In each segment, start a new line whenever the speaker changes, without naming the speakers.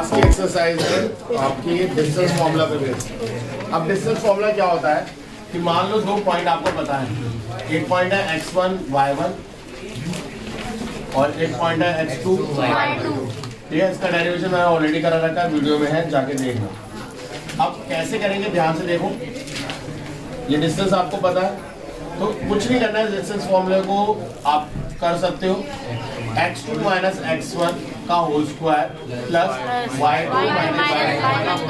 आज की एक्सरसाइज है आपकी डिस्टेंस फॉर्मूला पे बेस्ड। अब डिस्टेंस फॉर्मूला क्या होता है कि मान लो दो पॉइंट आपको पता है, एक पॉइंट है x1 y1 और एक पॉइंट है x2 y2। ठीक है, इसका डेरिवेशन मैंने ऑलरेडी करा रखा है, वीडियो में है, जाके देखना। अब कैसे करेंगे ध्यान से देखो, ये डिस्टेंस आपको पता है तो कुछ नहीं करना है, डिस्टेंस फॉर्मूले को आप कर सकते हो x2 माइनस x1 का whole square plus y2 minus y1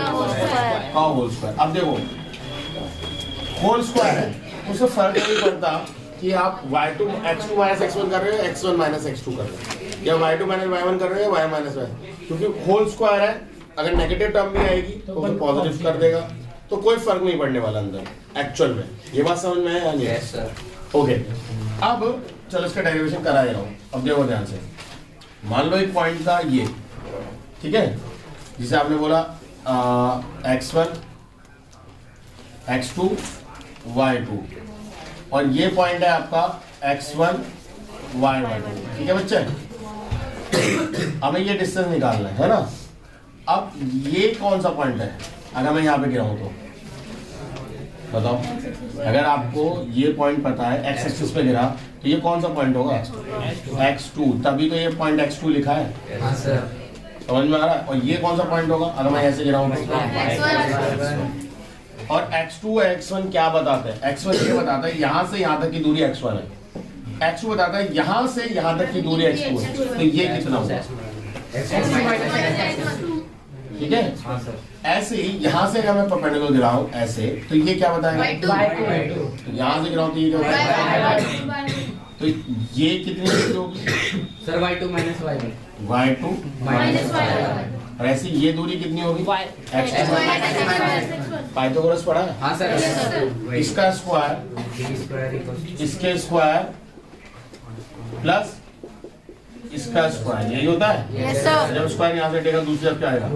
का होल स्क्वायर। अब देखो होल स्क्वायर है, उससे फर्क नहीं पड़ता कि आप y2 x2 माइनस x1 कर रहे हो, x1 माइनस x2 कर रहे हो, या y2 माइनस y1 कर रहे हो, y माइनस y, क्योंकि होल स्क्वायर है। अगर नेगेटिव टर्म भी आएगी तो पॉजिटिव कर देगा, तो कोई फर्क नहीं पड़ने वाला अंदर एक्चुअल में। ये बात समझ में है? Yes sir. ओके, अब चलो इसका डेरिवेशन करा रहा हूँ। अब देखो ध्यान से, मान लो एक पॉइंट था ये, ठीक है, जिसे आपने बोला x1 x2 y2, और ये पॉइंट है आपका x1 y1। ठीक है बच्चे, हमें ये डिस्टेंस निकालना है ना। अब ये कौन सा पॉइंट है, अगर मैं यहाँ पे गिराऊं तो बताओ, अगर आपको ये पॉइंट पता है एक्स एक्सिस पे गिरा तो ये कौन सा पॉइंट होगा, x2, तभी तो ये पॉइंट x2 लिखा है। हाँ सर, समझ में आ रहा है। और ये कौन सा पॉइंट होगा अगर मैं ऐसे गिराऊं तो, और x2 x1 क्या बताते हैं, x1 ये बताता है यहाँ से यहाँ तक की दूरी x1 है, x2 बताता है यहाँ से यहाँ तक की दूरी x2 है, तो ये कितना होगा, ठीक है। हाँ सर, ऐसे ही यहाँ से अगर मैं परपेंडिकुलर गिराऊं ऐसे, तो ये क्या बताएगा, तो यहाँ से गिराऊं तो ये क्या बताएगा, तो ये कितनी डिग्री होगी
sir, y2 minus y1,
y2 minus y1। और ऐसी ये दूरी कितनी होगी, पाइथागोरस पढ़ा है?
हाँ सर।
इसका स्क्वायर इसके स्क्वायर प्लस इसका स्क्वायर, यही होता है।
Yes sir.
जब स्क्वायर यहाँ से हटेगा दूसरी तरफ क्या आएगा,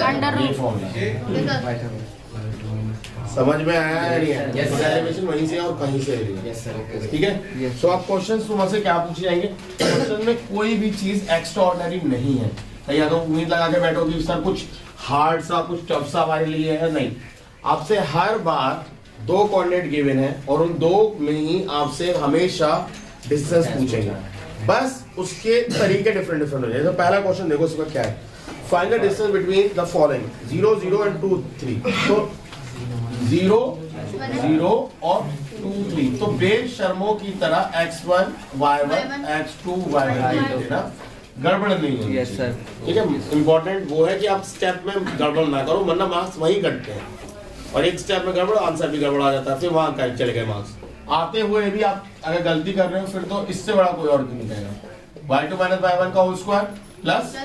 अंडर
ये फॉर्मूला। समझ में आया है? डेरिवेशन वहीं से और कहीं से है, ठीक है। तो आप क्वेश्चन तुमसे क्या पूछे जाएंगे, क्वेश्चन में कोई भी चीज एक्स्ट्रा ऑर्डिनरी नहीं है। या तो उम्मीद लगा के बैठो कि सर कुछ हार्ड सा कुछ टफ सा हमारे लिए है, नहीं। आपसे हर बार दो कोऑर्डिनेट गिवन है और उन दो में ही आपसे हमेशा डिस्टेंस पूछेंगे, बस उसके तरीके डिफरेंट डिफरेंट हो जाएंगे। तो पहला क्वेश्चन देखो इसका क्या है, find the distance between the following 0 0 and 2 3। तो 0 0 और 2 3, तो बेशर्मों की तरह x1 y1 x2 y1 ना, गड़बड़ नहीं होगी।
Yes sir.
ठीक है, इंपॉर्टेंट वो है कि आप स्टेप में गड़बड़ ना करो, वरना मार्क्स वहीं कटते हैं, और एक स्टेप में गड़बड़ आंसर भी गड़बड़ आ जाता है, फिर वहां का चले गए मार्क्स। आते हुए भी आप अगर गलती कर रहे हो फिर तो इससे बड़ा कोई और नहीं कहेगा। y2 माइनस y1 का whole square plus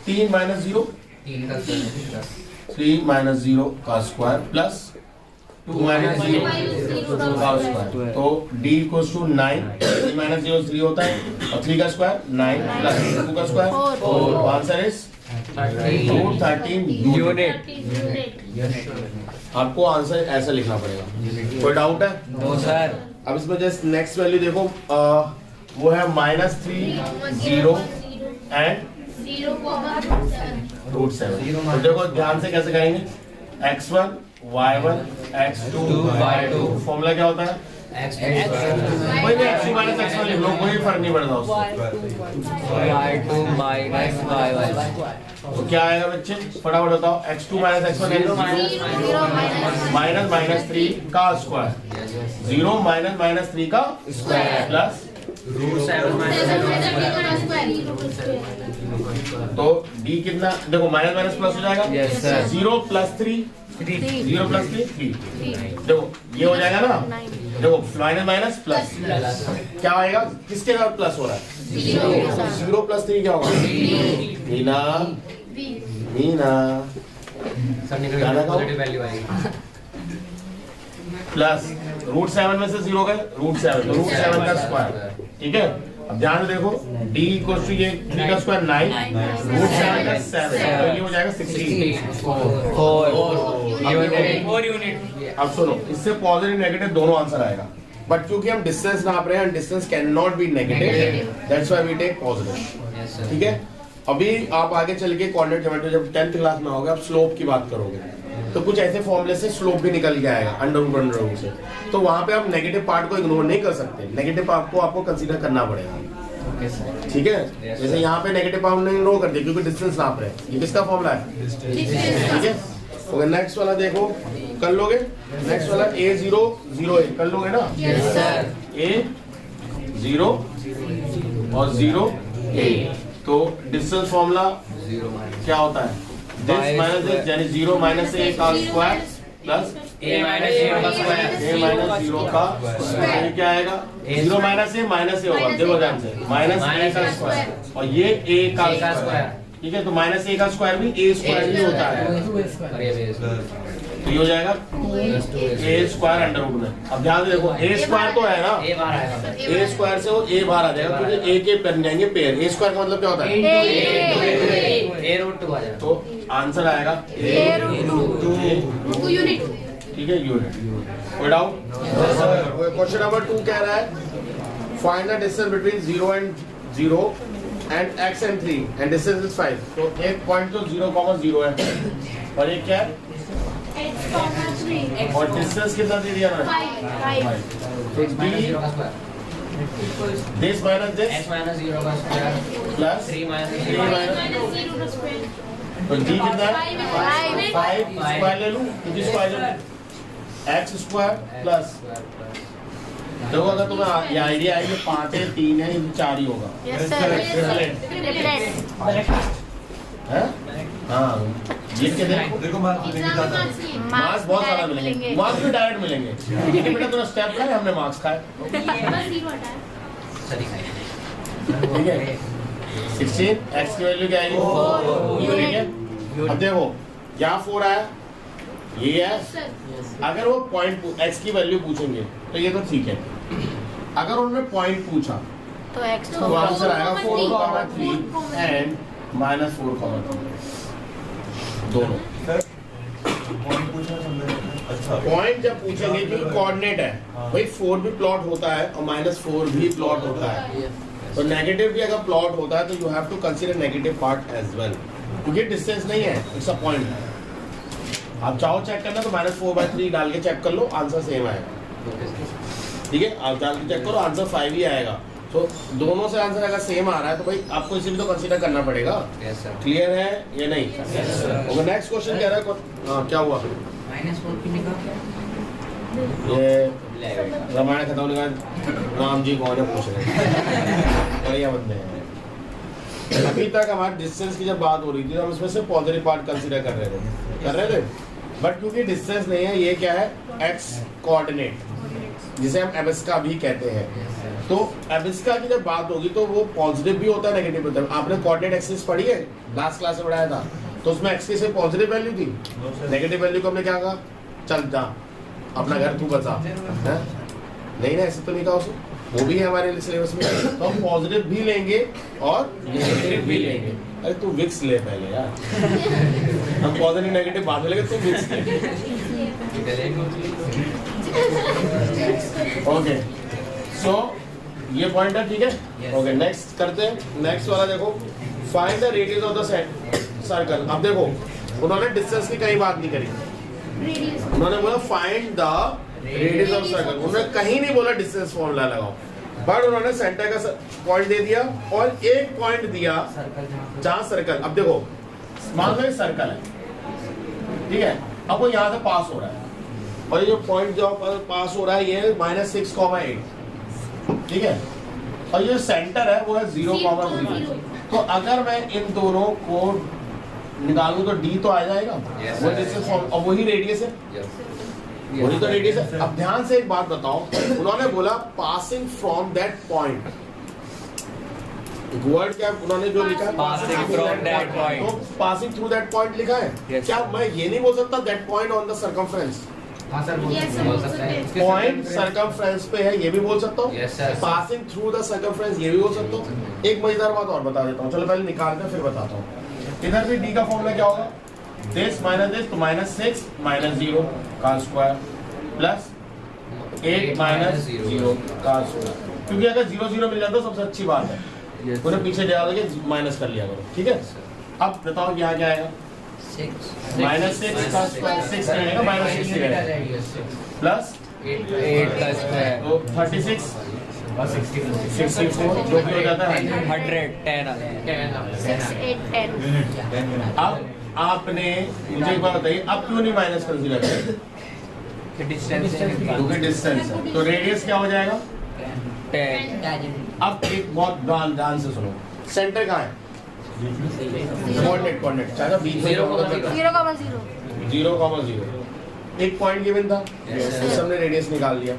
3 minus 0 3 minus 0 का स्क्वायर प्लस 2 माइनस 0 का स्क्वायर, तो d इक्वल्स टू 9। 3 माइनस 0 3 होता है, और 3 का स्क्वायर 9 प्लस 2 का स्क्वायर 4। Answer is 13 unit. आपको आंसर ऐसा लिखना पड़ेगा। कोई डाउट है?
No sir.
अब इसमें जस्ट नेक्स्ट वैल्यू देखो, वो है -3 0 एंड √7। तो देखो ध्यान से कैसे करेंगे, x1 y1 x2 y2। Formula क्या होता है, कोई भी x2 माइनस x1 लिख लो, कोई फर्क नहीं पड़ता उससे।
y2 माइनस y1,
तो क्या आएगा बच्चे, फटाफट बताओ। x2 minus x1 minus minus 3 का स्क्वायर, 0 माइनस माइनस 3 का स्क्वायर प्लस तो d कितना, देखो माइनस माइनस प्लस हो जाएगा।
Yes sir.
0 प्लस 3 0 प्लस 3 देखो ये हो जाएगा ना, देखो माइनस माइनस प्लस क्या आएगा, किसके साथ प्लस हो रहा है, 0 प्लस 3 क्या होगा, मीना मीना
सर निकल पॉजिटिव वैल्यू आएगी
प्लस √7 में से 0 गए, √7 का स्क्वायर। ठीक है, अब ध्यान से देखो, d इक्वल्स टू ये 3 का स्क्वायर 9 √7 का 7, तो ये हो जाएगा 16 4 यूनिट। अब सुनो, इससे पॉजिटिव नेगेटिव दोनों आंसर आएगा। बट क्योंकि हम डिस्टेंस नाप रहे हैं, distance can not be negative, that's why we take positive.
Yes, sir.
ठीक है, अभी आप आगे चल के कोऑर्डिनेट ज्योमेट्री जब 10th क्लास में होगे, आप स्लोप की बात करोगे तो कुछ ऐसे फॉर्मूले से स्लोप भी निकल के आएगा अंडर रूट से, तो वहां पे आप नेगेटिव पार्ट को इग्नोर नहीं कर सकते, नेगेटिव पार्ट को आपको कंसीडर करना पड़ेगा।
Okay, sir.
ठीक है,
Yes,
जैसे
sir.
यहाँ पे नेगेटिव पार्ट नहीं इग्नोर करते क्योंकि डिस्टेंस नाप रहे हैं। ये किसका फॉर्मूला है? ठीक है, ओके नेक्स्ट वाला देखो, कर लोगे? नेक्स्ट वाला A0 0 A कर लोगे ना?
Yes, sir.
A0 और 0 A, तो डिस्टेंस फॉर्मूला
0 minus.
क्या होता है? दिस माइनस दिस, यानी 0 माइनस A का स्क्वायर प्लस
A minus 0 का square.
A माइनस 0 का स्क्वायर, ये क्या आएगा? 0 माइनस A माइनस A होगा, देखो ध्यान से, माइनस A का स्क्वायर और ये A का
A का
स्क्वायर।
square.
ठीक है, तो माइनस A का स्क्वायर भी A स्क्वायर ही होता है,
और ये base.
तो ये हो जाएगा
Plus 2A.
A square under root में। अब ध्यान से देखो, A स्क्वायर तो है ना,
A बाहर आएगा.
A स्क्वायर से वो A बाहर आ जाएगा क्योंकि A के बन जाएंगे पेयर। A स्क्वायर का मतलब क्या होता है?
A root 2 आ जाएगा.
तो आंसर आएगा
A root
2
यूनिट।
ठीक है, यूनिट। कोई डाउट? क्वेश्चन नंबर 2 कह रहा है find the distance between 0 and 0 and x and 3 and distance is 5। तो एक पॉइंट तो 0,0 है और एक क्या है और डिस्टेंस कितना दे दिया मैंने?
5
X minus 0 का square.
This minus this
X minus 0 का square.
Plus
3 minus
3
0.
माइनस, तो d कितना है? 5 स्क्वायर ले लूं, क्योंकि स्क्वायर ले लूं, x स्क्वायर प्लस, देखो अगर तुम्हें ये आइडिया है कि 5 है 3 है, ये 4 ही होगा,
यस सर।
है? हाँ, ये के देखो,
देखो
मार्क्स बहुत सारा मिलेंगे, मार्क्स भी डायरेक्ट मिलेंगे, ठीक है बेटा, थोड़ा स्टेप खाए, हमने मार्क्स खाए,
सही है.
ठीक है। 16 x की वैल्यू क्या आएगी? ठीक है, अब देखो यहाँ 4 आया, ये है, अगर वो पॉइंट x की वैल्यू पूछेंगे तो ये तो ठीक है, अगर उन्होंने पॉइंट पूछा
तो x
तो आंसर आएगा 4,3 एंड -4,3 दोनों।
अच्छा
पॉइंट जब पूछेंगे कि कोऑर्डिनेट है, भाई 4 भी प्लॉट होता है और -4 भी प्लॉट होता है, तो नेगेटिव भी अगर प्लॉट होता है तो you have to consider negative part as well, क्योंकि डिस्टेंस नहीं है, इट्स अ पॉइंट है। आप चाहो चेक करना तो -4/3 डाल के चेक कर लो, आंसर सेम आएगा। ठीक है, आप डाल के चेक करो, आंसर 5 ही आएगा। तो दोनों से आंसर अगर सेम आ रहा है तो भाई आपको इसे भी तो कंसीडर करना पड़ेगा।
Yes, sir.
क्लियर है या नहीं?
Yes, sir.
Okay, next question कह रहा है, हाँ क्या हुआ?
-4 की निकाल.
ये रामायण खत्म होने का राम जी कौन है पूछ रहे हैं, बढ़िया बंदे हैं। अभी तक हमारे डिस्टेंस की जब बात हो रही थी तो हम इसमें से पॉजिटिव पार्ट कंसीडर कर रहे थे, बट क्योंकि डिस्टेंस नहीं है, ये क्या है? एक्स कोऑर्डिनेट, जिसे हम एबिस्का भी कहते हैं। तो एबिस्का की जब बात होगी तो वो पॉजिटिव भी होता है, नेगेटिव भी होता है। आपने कोऑर्डिनेट एक्सिस पढ़ी है, लास्ट क्लास में पढ़ाया था, तो उसमें एक्स की से पॉजिटिव वैल्यू थी, नेगेटिव वैल्यू को हमने क्या कहा? चल जा अपना घर तू बचा, है? नहीं ना, ऐसे तो नहीं कहा उसे, वो भी है हमारे सिलेबस में, तो हम पॉजिटिव भी लेंगे और नेगेटिव भी लेंगे। अरे तू विक्स ले पहले यार, हम पॉजिटिव नेगेटिव बाद में लेंगे, तू विक्स ले। ओके, सो ये पॉइंट है, ठीक है। ओके, नेक्स्ट करते हैं। नेक्स्ट वाला देखो, find the radius of the circle. अब देखो उन्होंने डिस्टेंस की कहीं बात नहीं करी, उन्होंने बोला find the radius of circle, उन्होंने कहीं नहीं बोला डिस्टेंस फॉर्मूला लगाओ, बट उन्होंने सेंटर का पॉइंट दे दिया और एक पॉइंट दिया जहां सर्कल। अब देखो मान लो सर्कल है, ठीक है, अब वो यहाँ से पास हो रहा है और ये जो पॉइंट जो पास हो रहा है ये -6,8, ठीक है, और ये सेंटर है वो है 0,0। तो अगर मैं इन दोनों को निकालूं तो d तो आ जाएगा,
Yes,
वो
sir.
डिस्टेंस और वही रेडियस है, वही तो रेडियस है। अब ध्यान से एक बात बताओ, उन्होंने बोला passing from that point, word क्या उन्होंने जो लिखा है?
Passing from that point.
तो पासिंग थ्रू दैट पॉइंट लिखा है।
Yes,
क्या मैं ये नहीं बोल सकता that point on the circumference?
हाँ सर, बोल सकते हैं.
पॉइंट सर्कमफ्रेंस पे है, ये भी बोल सकता हूँ।
Yes, sir.
Passing through the circumference, ये भी बोल सकता हूँ। एक मजेदार बात और बता देता हूँ, चलो पहले निकालते हैं फिर बताता हूँ। इधर भी d का फॉर्मूला क्या होगा? दिस माइनस दिस, तो -6 -0 का स्क्वायर प्लस 8 माइनस 0 का स्क्वायर, क्योंकि अगर 0 0 मिल जाता तो सबसे अच्छी बात है, उन्हें पीछे जा के माइनस कर लिया करो, ठीक है। अब बताओ यहाँ क्या आएगा, माइनस 6 का स्क्वायर, 6 रहेगा माइनस 6 रहेगा प्लस
8 का स्क्वायर
तो 36
और
64 जो भी हो जाता है
110
6 8 10
अब आपने मुझे एक बात बताइए, अब क्यों नहीं माइनस कंसीडर करें,
डिस्टेंस
क्योंकि डिस्टेंस है, तो रेडियस क्या हो जाएगा।
10
अब एक बहुत ध्यान से सुनो, सेंटर कहाँ है, कोऑर्डिनेट चाचा बीच में
0,0
0,0 एक पॉइंट गिवन था, उस हमने रेडियस निकाल लिया,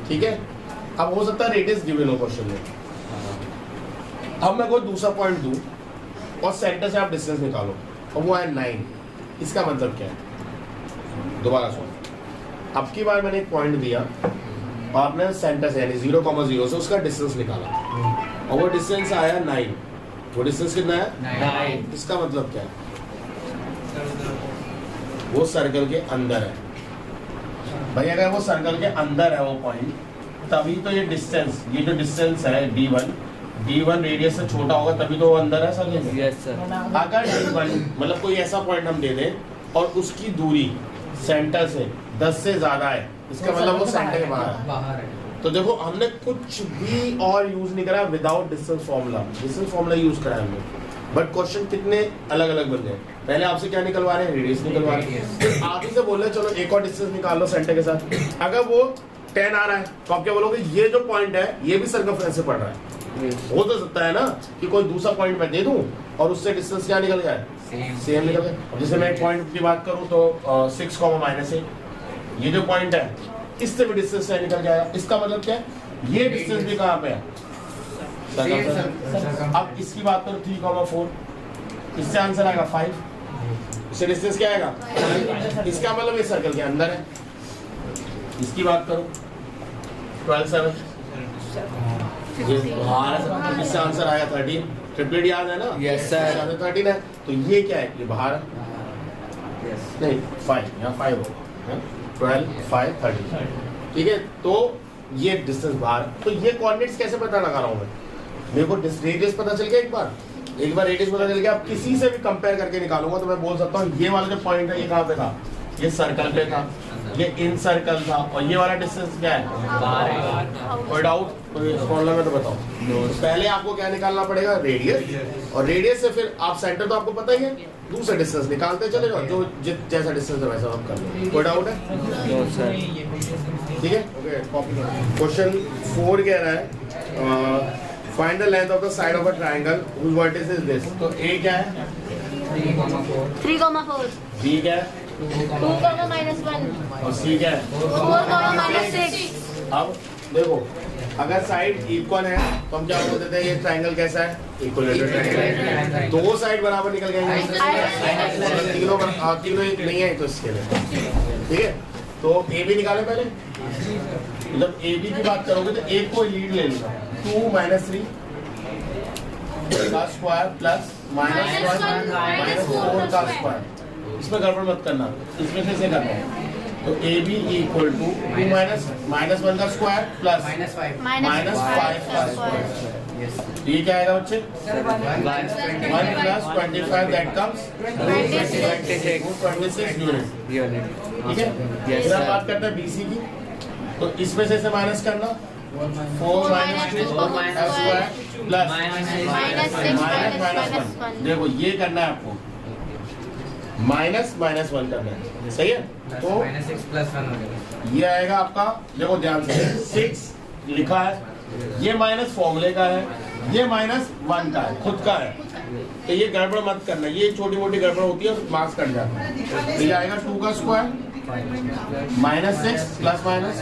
ठीक है। अब हो सकता है रेडियस गिवन हो क्वेश्चन में, अब मैं कोई दूसरा पॉइंट दूं और सेंटर से आप डिस्टेंस निकालो और वो है 9, इसका मतलब क्या है, दोबारा सुनो, अब की बार मैंने एक पॉइंट दिया और आपने सेंटर से यानी 0,0 से उसका डिस्टेंस निकाला और वो डिस्टेंस आया 9, वो डिस्टेंस कितना है 9, इसका मतलब क्या है, वो सर्कल के अंदर है भाई, अगर वो सर्कल के अंदर है वो पॉइंट, तभी तो ये डिस्टेंस, ये जो डिस्टेंस है d1 रेडियस से छोटा होगा तभी तो वो अंदर है सर्कल के।
Yes sir.
अगर d1 मतलब कोई ऐसा पॉइंट हम दे दें और उसकी दूरी सेंटर से 10 से ज्यादा है, इसका मतलब वो सेंटर के बाहर है। तो देखो हमने कुछ भी और यूज नहीं करा विदाउट डिस्टेंस फार्मूला यूज करा हमने, बट क्वेश्चन कितने अलग अलग बन गए। पहले आपसे क्या निकलवा रहे हैं, रेडियस निकलवा रहे हैं, फिर आप ही से बोल रहे हैं चलो एक और डिस्टेंस निकाल लो सेंटर के साथ, अगर वो 10 आ रहा है तो आप क्या बोलोगे, ये जो पॉइंट है ये भी सर्कमफ्रेंस से पड़ रहा है, हो तो सकता है ना कि कोई दूसरा पॉइंट मैं दे दूं और उससे डिस्टेंस क्या निकल जाए, सेम निकल जाए। अब जैसे मैं एक पॉइंट की बात करूं तो 6, -8, ये जो पॉइंट है इससे भी डिस्टेंस क्या निकल जाएगा, इसका मतलब क्या है, ये डिस्टेंस भी कहाँ पे है, अब इसकी बात करो 3,4, इससे आंसर आएगा 5, इससे डिस्टेंस क्या आएगा, इसका मतलब ये सर्कल के अंदर है। इसकी बात करो 12,7, इससे आंसर आया 13, ट्रिपलेट याद है ना,
यस सर।
13 है, तो ये क्या है, ये बाहर है, नहीं 5, यहाँ 5 हो, 12, 5, 13, ठीक है। तो ये डिस्टेंस बाहर, तो ये कोऑर्डिनेट्स कैसे पता लगा रहा हूँ मैं, मेरे को रेडियस पता चल गया, एक बार रेडियस पता चल गया, अब किसी से भी कंपेयर करके निकालूंगा तो मैं बोल सकता हूँ ये वाला जो पॉइंट है ये कहाँ पे था, ये सर्कल पे था, ये इन सर्कल था, और ये वाला डिस्टेंस क्या है,
बाहर है।
कोई डाउट फॉर्मूला में तो बताओ। पहले आपको क्या निकालना पड़ेगा, रेडियस, और रेडियस से फिर आप सेंटर तो आपको पता ही है, दूसरा डिस्टेंस निकालते चले जाओ, जो जैसा डिस्टेंस है वैसा आप कर लो। कोई डाउट है,
नो सर।
ठीक है। ओके, क्वेश्चन 4 कह रहा है find the length of the side of a triangle whose vertex is this। तो A क्या है,
3,4
B क्या है,
2, -1
और C क्या है।
4, -6
अब देखो अगर साइड इक्वल है तो हम क्या बोलते थे, ये ट्रायंगल कैसा है, इक्विलेटरल ट्रायंगल, दो साइड बराबर निकल गए, तीनों एक नहीं है तो इसके लिए, ठीक है। तो ए बी निकाले पहले, जब ए बी की बात करोगे तो एक को लीड ले लेना, 2 -3 का स्क्वायर प्लस -1 -4 का स्क्वायर, इसमें गड़बड़ मत करना, इसमें से करना है। तो ए बी इक्वल टू 2 -1 का स्क्वायर प्लस -5 का स्क्वायर, ये क्या आएगा बच्चे, 1 + 25 दैट कम्स 26 यूनिट, ठीक है। फिर हम बात करते हैं बीसी की, तो इसमें से माइनस करना, 4 - 2 का स्क्वायर प्लस -1। देखो ये करना है आपको, -1 करना है, सही है। तो
-6 + 1 हो जाएगा।
ये आएगा आपका, देखो ध्यान से 6 लिखा है, ये माइनस फॉर्मूले का है, ये -1 का है, खुद का है, तो ये गड़बड़ मत करना, ये छोटी मोटी गड़बड़ होती है मार्क्स कट जाता है। तो ये आएगा 2 का स्क्वायर -6 +,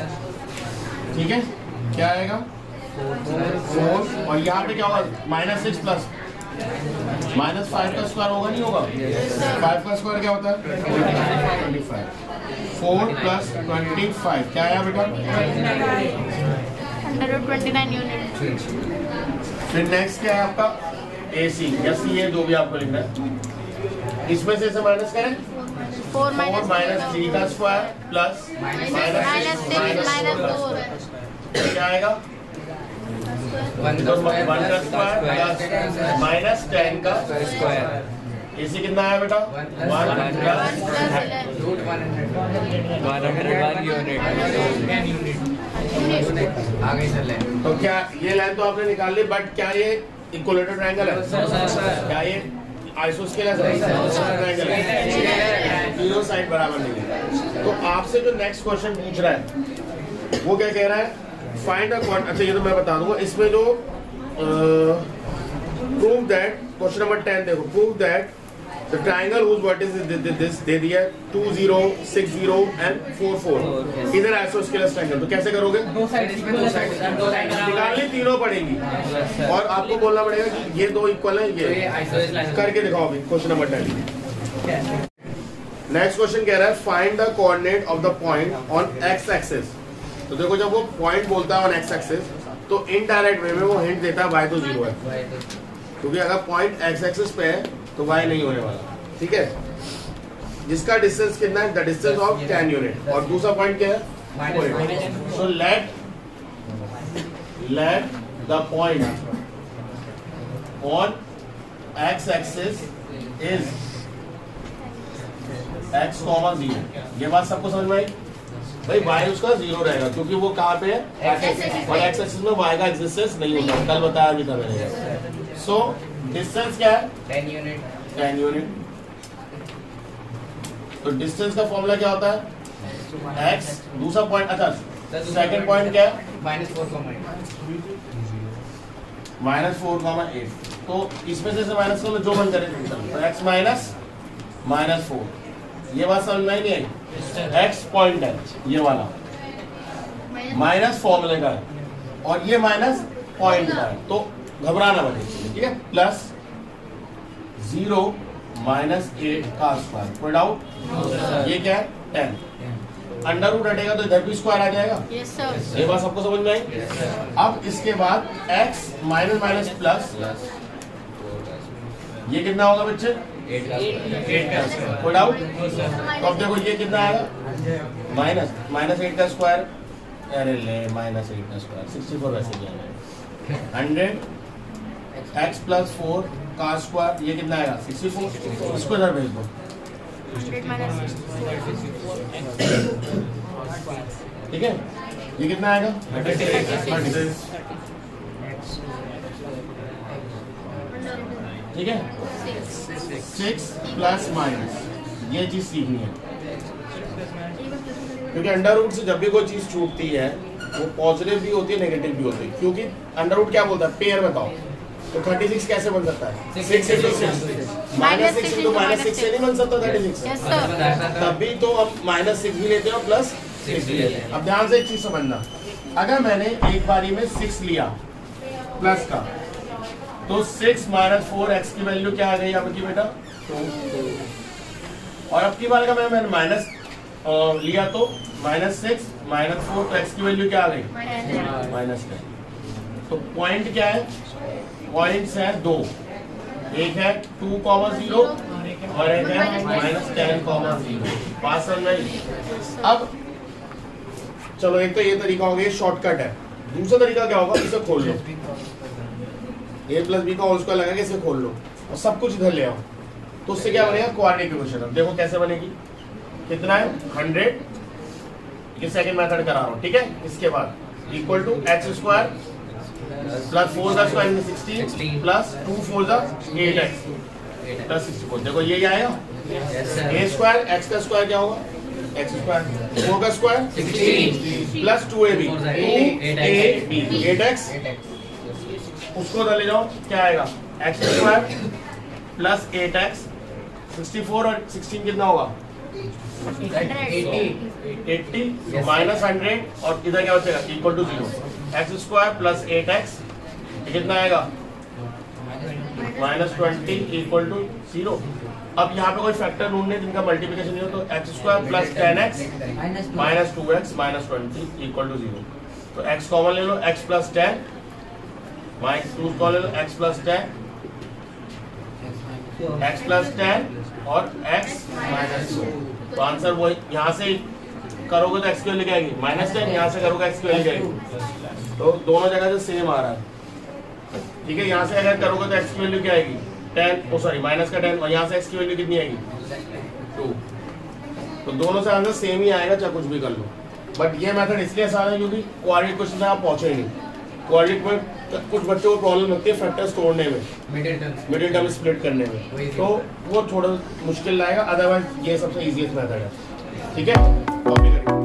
ठीक है, क्या आएगा 4, और यहाँ पे क्या होगा, -6 प्लस -5 का स्क्वायर होगा, नहीं होगा, 5 का स्क्वायर क्या होता है 25, 4 + 25 क्या आया बेटा,
129 यूनिट।
फिर नेक्स्ट क्या है आपका AC या CA, जो भी आपको लिखना है, इसमें से माइनस करें
4
4
minus
माइनस 3 का स्क्वायर प्लस
minus 6 minus 4.
क्या आएगा?
1
तो 1 का स्क्वायर प्लस माइनस 10 का
स्क्वायर
इसी कितना आया बेटा? 1
1
प्लस
plus 11.
रूट 101 यूनिट आगे चल रहे
तो क्या ये लाइन तो आपने निकाल ली, बट क्या ये इक्विलेटरल ट्रायंगल है? क्या ये आइसोस्केलस ट्रायंगल है? तीनों साइड बराबर नहीं है। तो आपसे जो नेक्स्ट क्वेश्चन पूछ रहा है वो क्या कह रहा है? Find a quadratic. अच्छा ये तो मैं बता दूंगा, इसमें जो प्रूव दैट, क्वेश्चन नंबर 10 देखो, prove that the triangle whose vertex is this दे दिया 2 0 6 0 and 4 4 इधर आइसोस्केलस ट्रायंगल। तो कैसे करोगे? निकालनी तीनों पड़ेंगी और आपको बोलना पड़ेगा कि ये दो इक्वल है, ये करके दिखाओ अभी क्वेश्चन नंबर 10। नेक्स्ट क्वेश्चन कह रहा है find the coordinate of the point on x axis. तो देखो जब वो पॉइंट बोलता है ऑन एक्स एक्सिस तो इनडायरेक्ट वे में वो हिंट देता है y तो 0 है, क्योंकि अगर पॉइंट एक्स एक्सिस पे है तो y नहीं होने वाला, ठीक है। जिसका डिस्टेंस कितना है? The distance of 10 unit. और दूसरा पॉइंट क्या है? So let the point on x axis is x, 0। ये बात सबको समझ में आई? भाई y उसका 0 रहेगा क्योंकि वो कहाँ पे है? और x एक्सिस में y का एक्सिस्टेंस नहीं होता, कल बताया भी था मैंने। सो डिस्टेंस क्या है?
10 यूनिट
10 यूनिट। तो डिस्टेंस का फॉर्मूला क्या होता है? x। दूसरा पॉइंट, अच्छा सेकंड पॉइंट क्या है? -4,8। तो इसमें से माइनस कर लो जो मन करे, तो x -4। ये बात समझ में नहीं आई? x पॉइंट है ये वाला, माइनस फॉर्मूले का है और ये माइनस पॉइंट का है, तो घबराना मत, ठीक है। प्लस 0 -8 का स्क्वायर, कोई डाउट? ये क्या है? 10। अंडर रूट हटेगा तो इधर भी स्क्वायर आ जाएगा।
Yes sir.
ये बात सबको समझ में आई? अब इसके बाद x माइनस माइनस प्लस, ये कितना होगा बच्चे?
8 का
कोई डाउट? तो अब देखो ये कितना आएगा? -8 का स्क्वायर, अरे ले -8 का स्क्वायर 64 वैसे ही आएगा। 100 x प्लस 4 का स्क्वायर, ये कितना आएगा? 64। इसको इधर भेज दो,
100 minus
ठीक है। ये कितना आएगा? 36, ठीक है। 6 प्लस माइनस, ये चीज सीखनी है, क्योंकि अंडर रूट से जब भी कोई चीज छूटती है वो पॉजिटिव भी होती है नेगेटिव भी होती है, क्योंकि अंडर रूट क्या बोलता है? पेयर बताओ। तो 36 कैसे बन सकता है? 6 into 6 -6 into -6 से नहीं बन सकता 36।
Yes sir.
तभी तो हम -6 भी लेते हैं और +6 भी लेते हैं। अब ध्यान से एक चीज समझना, अगर मैंने एक बारी में 6 लिया प्लस का, तो 6 - 4x की वैल्यू क्या आ गई आपकी बेटा? 2। और अब की बार का मैंने माइनस लिया तो -6 - 4, तो x की वैल्यू क्या आ गई? -10। तो पॉइंट क्या है? पॉइंट्स है 2, एक है 2,0 और एक है -10,0। बात समझ में आई? अब चलो एक तो ये तरीका हो गया, शॉर्टकट है। दूसरा तरीका क्या होगा? इसे खोल लो, a प्लस बी का होल स्क्वायर लगा के इसे खोल लो और सब कुछ इधर ले आओ, तो उससे क्या बनेगा? Quadratic equation. अब देखो कैसे बनेगी, कितना है? 100। ये सेकंड मेथड करा रहा हूँ, ठीक है। इसके बाद इक्वल टू x² प्लस 4 का स्क्वायर 16 प्लस 2 4 8x प्लस 64। देखो ये आएगा a² x का स्क्वायर क्या होगा? x² 4 का स्क्वायर 16 प्लस 2ab 8x। उसको उधर ले जाओ, क्या आएगा? x² plus 8x। 64 और 16 कितना होगा? 80 माइनस 100 और इधर क्या बचेगा? Equal to 0। x² plus 8x कितना आएगा? -20 इक्वल टू 0। अब यहाँ पे कोई फैक्टर ढूंढने जिनका मल्टीप्लिकेशन नहीं हो, तो x² plus 10x minus 2x minus 20 equal to 0। तो x कॉमन ले लो, x प्लस 10 माइनस 2 कॉमन ले लो, x प्लस 10 x प्लस 10 और x माइनस 2। तो आंसर वो यहाँ से करोगे तो एक्स की वैल्यू क्या आएगी -10, यहाँ से करोगे एक्स की वैल्यू क्या आएगी, तो दोनों जगह से सेम आ रहा है। ठीक है, यहाँ से अगर करोगे तो एक्स की वैल्यू क्या आएगी 10, ओ सॉरी माइनस का 10, और यहाँ से एक्स की वैल्यू कितनी आएगी 2। तो दोनों से आंसर सेम ही आएगा, चाहे कुछ भी कर लो। बट ये मेथड इसलिए आसान है क्योंकि क्वाड्रेटिक क्वेश्चन में आप पहुंचे ही नहीं। क्वाड्रेटिक में कुछ बच्चों को प्रॉब्लम लगती है फैक्टर्स तोड़ने में, मिडिल टर्म स्प्लिट करने में, तो वो थोड़ा मुश्किल लाएगा। अदरवाइज ये सबसे इजीएस्ट मेथड है। ठीक है, कॉपी करिए।